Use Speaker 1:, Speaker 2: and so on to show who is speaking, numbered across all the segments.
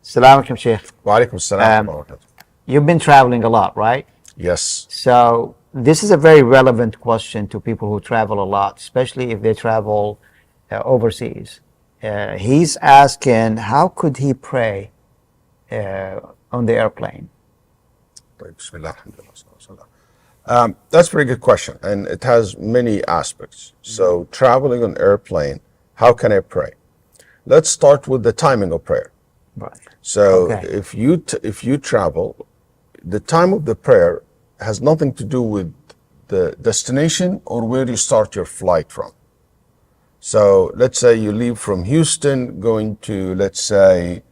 Speaker 1: Assalamu alaikum, Sheikh.
Speaker 2: Wa alaikum assalam wa rahmatullah.
Speaker 1: You've been traveling a lot, right?
Speaker 2: Yes.
Speaker 1: So this is a very relevant question to people who travel a lot, especially if they travel overseas. He's asking, how could he pray on the airplane?
Speaker 2: Bismillah, alhamdulillah. That's a very good question, and it has many aspects. So traveling on airplane, how can I pray? Let's start with the timing of prayer.
Speaker 1: Right.
Speaker 2: So
Speaker 1: Okay.
Speaker 2: if you travel, the time of the prayer has nothing to do with the destination or where you start your flight from. So let's say you leave from Houston going to, let's say,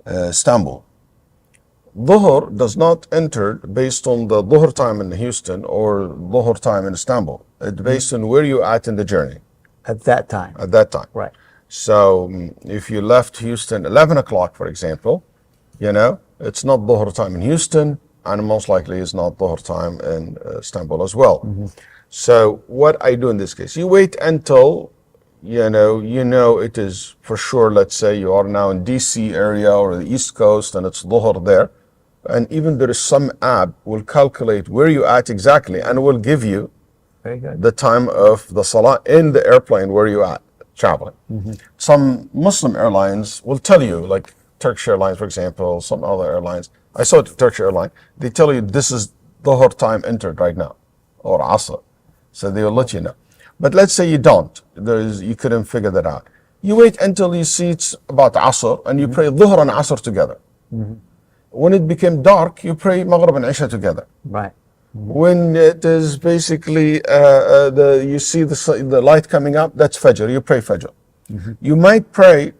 Speaker 2: Istanbul. Dhuhr does not enter based on the Dhuhr time in Houston or Dhuhr time in Istanbul. It's based on where you're at in the journey
Speaker 1: At that time.
Speaker 2: at that time.
Speaker 1: Right.
Speaker 2: So if you left Houston 11 o'clock, for example, it's not Dhuhr time in Houston, and most likely it's not Dhuhr time in Istanbul as well. So what I do in this case, you wait until you know it is for sure. Let's say you are now in DC area or the East Coast and it's Dhuhr there, and even there is some app will calculate where you at exactly and will give you
Speaker 1: Very good.
Speaker 2: the time of the Salah in the airplane where you at traveling. Some Muslim airlines will tell you, like Turkish Airlines, for example, some other airlines. I saw it Turkish Airlines. They tell you this is Dhuhr time entered right now, or Asr. So they will let you know. But let's say you don't. You couldn't figure that out. You wait until you see it's about Asr and you pray Dhuhr and Asr together. When it became dark, you pray Maghrib and Isha together.
Speaker 1: Right.
Speaker 2: When it is basically you see the light coming up, that's Fajr. You pray Fajr. You might pray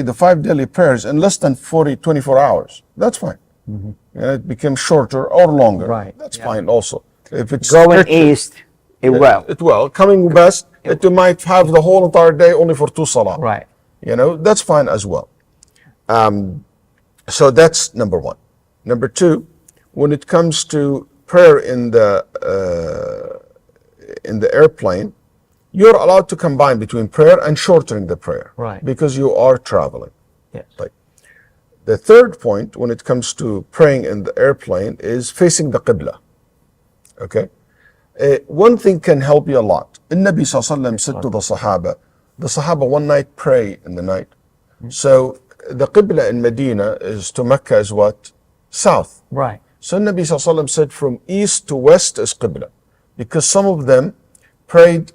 Speaker 2: the 5 daily prayers in less than 24 hours. That's fine. And it becomes shorter or longer.
Speaker 1: Right.
Speaker 2: That's fine also. If it's
Speaker 1: Going
Speaker 2: stricter,
Speaker 1: east, it will.
Speaker 2: it will. Coming west, it might have the whole entire day only for 2 salah.
Speaker 1: Right.
Speaker 2: That's fine as well. So that's number one. Number two, when it comes to prayer in the airplane, you're allowed to combine between prayer and shortening the prayer.
Speaker 1: Right.
Speaker 2: Because you are traveling.
Speaker 1: Yes.
Speaker 2: Right. The third point when it comes to praying in the airplane is facing the Qibla. Okay? One thing can help you a lot. The Nabi Sallallahu said to the Sahaba one night pray in the night. So the Qibla in Medina is to Mecca is what? South.
Speaker 1: Right.
Speaker 2: So Nabi Sallallahu said from east to west is Qibla. Because some of them prayed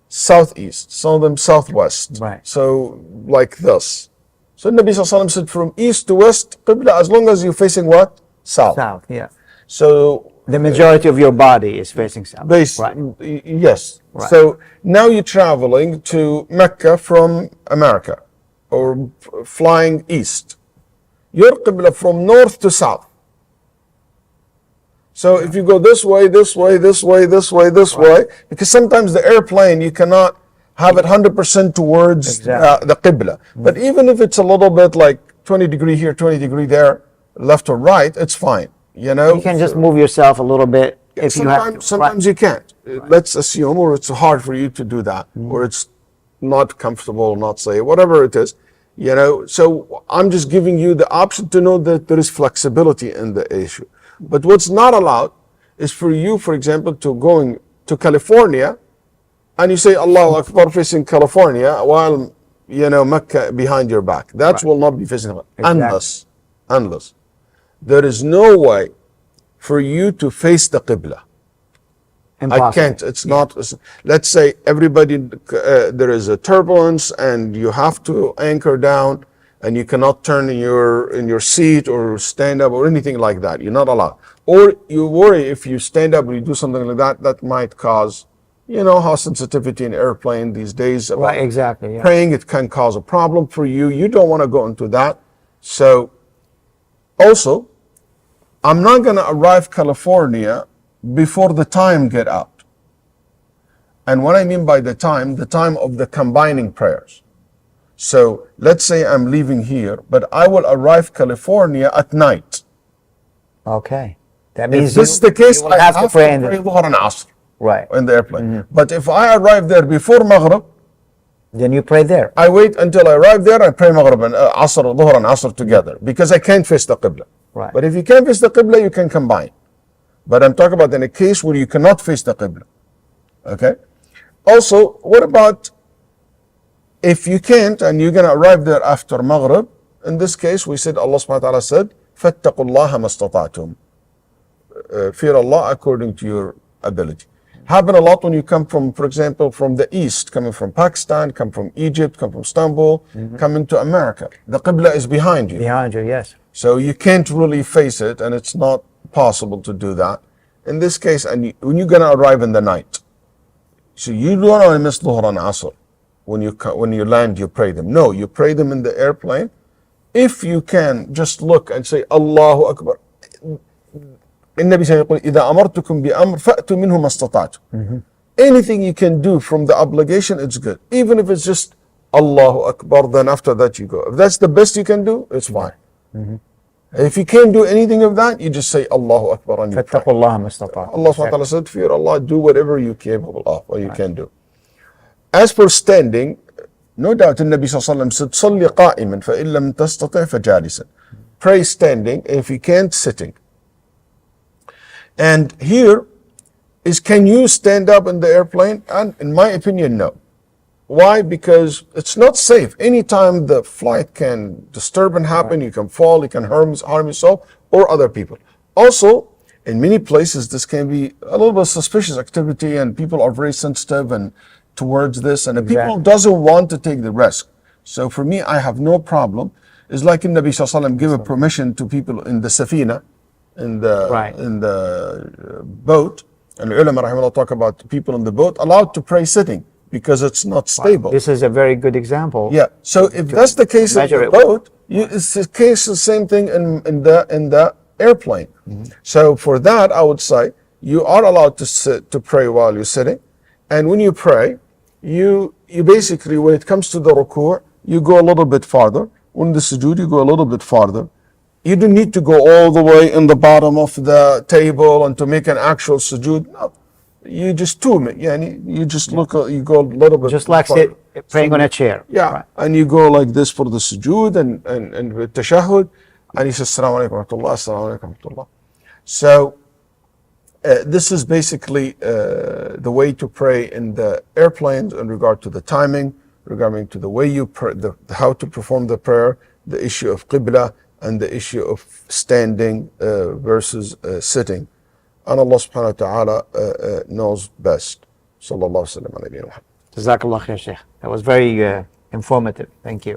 Speaker 2: southeast, some of them southwest.
Speaker 1: Right.
Speaker 2: So like this. So Nabi Sallallahu said from east to west Qibla as long as you're facing what? South.
Speaker 1: South, yeah.
Speaker 2: So
Speaker 1: The majority of your body is facing south. Right.
Speaker 2: Yes.
Speaker 1: Right.
Speaker 2: So now you're traveling to Mecca from America or flying east. Your Qibla from north to south. So if you go this way, this way, this way, this way, this way, because sometimes the airplane, you cannot have it 100% towards
Speaker 1: Exactly.
Speaker 2: the Qibla. But even if it's a little bit like 20 degree here, 20 degree there, left or right, it's fine. You
Speaker 1: can just move yourself a little bit if you have to.
Speaker 2: Sometimes you can't. Let's assume, or it's hard for you to do that, or it's not comfortable, not safe, whatever it is. So I'm just giving you the option to know that there is flexibility in the issue. But what's not allowed is for you, for example, to going to California, and you say Allahu Akbar facing California while Mecca behind your back. That
Speaker 1: Right.
Speaker 2: will not be facing
Speaker 1: Exactly.
Speaker 2: unless there is no way for you to face the Qibla.
Speaker 1: Impossible.
Speaker 2: I can't. It's not. Let's say everybody, there is a turbulence and you have to anchor down and you cannot turn in your seat or stand up or anything like that. You're not allowed. Or you worry if you stand up or you do something like that, that might cause, how sensitivity in airplane these days. About
Speaker 1: Right, exactly. Yeah.
Speaker 2: praying, it can cause a problem for you. You don't want to go into that. So also, I'm not going to arrive California before the time get out. And what I mean by the time of the combining prayers. So let's say I'm leaving here, but I will arrive California at night.
Speaker 1: Okay. That means
Speaker 2: If this is the case,
Speaker 1: you will
Speaker 2: I
Speaker 1: have to pray in
Speaker 2: Dhuhr
Speaker 1: the
Speaker 2: and Asr
Speaker 1: right.
Speaker 2: in the airplane. But if I arrive there before Maghrib,
Speaker 1: Then you pray there.
Speaker 2: I wait until I arrive there. I pray Maghrib and Asr, Dhuhr and Asr together because I can't face the Qibla.
Speaker 1: Right.
Speaker 2: But if you can't face the Qibla, you can combine. But I'm talking about in a case where you cannot face the Qibla. Okay? Also, what about if you can't and you're going to arrive there after Maghrib? In this case, we said, Allah subhanahu wa ta'ala said, فَاتَّقُوا اللَّهَ مَا اسْتَطَعْتُمْ. Fear Allah according to your ability. Happen a lot when you come from, for example, from the east, coming from Pakistan, come from Egypt, come from Istanbul, coming to America. The Qibla is behind you.
Speaker 1: Behind you, yes.
Speaker 2: So you can't really face it, and it's not possible to do that. In this case, when you're going to arrive in the night, so you don't want to miss Dhuhr and Asr. When you land, you pray them. No, you pray them in the airplane. If you can, just look and say, Allahu Akbar. النبي سيقول إذا أمرتكم بأمر فأتوا منه ما استطعتم. Anything you can do from the obligation, it's good. Even if it's just Allahu Akbar, then after that you go. If that's the best you can do, it's fine. If you can't do anything of that, you just say Allahu Akbar and you pray.
Speaker 1: فَاتَّقُوا اللَّهَ مَا اسْتَطَعْتُمْ.
Speaker 2: Allah subhanahu wa ta'ala said, fear Allah, do whatever you're capable of, or you can do. As for standing, no doubt the Nabi sallallahu alayhi wa sallam said, صَلِّ قَائِمًا فَإِن لَمْ تَسْتَطِعْ فَجَالِسًا. Pray standing, if you can't, sitting. And here is, can you stand up in the airplane? And in my opinion, no. Why? Because it's not safe. Anytime the flight can disturb and happen, you can fall, you can harm yourself or other people. Also, in many places, this can be a little bit suspicious activity, and people are very sensitive and towards this, and if people doesn't want to take the risk. So for me, I have no problem. It's like in Nabi Sallallahu Alaihi Wasallam give a permission to people in the safina, in the boat, and the ulama rahimahullah talk about people in the boat allowed to pray sitting because it's not stable.
Speaker 1: This is a very good example.
Speaker 2: Yeah. So if that's the case in the boat, it's the case the same thing in the airplane. So for that, I would say you are allowed to sit to pray while you're sitting, and when you pray, you basically, when it comes to the ruku', you go a little bit farther. When the sujood, you go a little bit farther. You don't need to go all the way in the bottom of the table and to make an actual sujood. No, you just you just look, you go a little bit.
Speaker 1: Just like praying on a chair.
Speaker 2: Yeah, right. And you go like this for the sujood and with tashahhud, and you say assalamu alaikum wa rahmatullah, assalamu alaikum wa rahmatullah. So this is basically the way to pray in the airplanes in regard to the timing, regarding to the way you pray, how to perform the prayer, the issue of qibla, and the issue of standing versus sitting. And Allah subhanahu wa ta'ala knows best. Sallallahu alayhi wa sallam.
Speaker 1: Jazakallah khair, Sheikh. That was very informative. Thank you.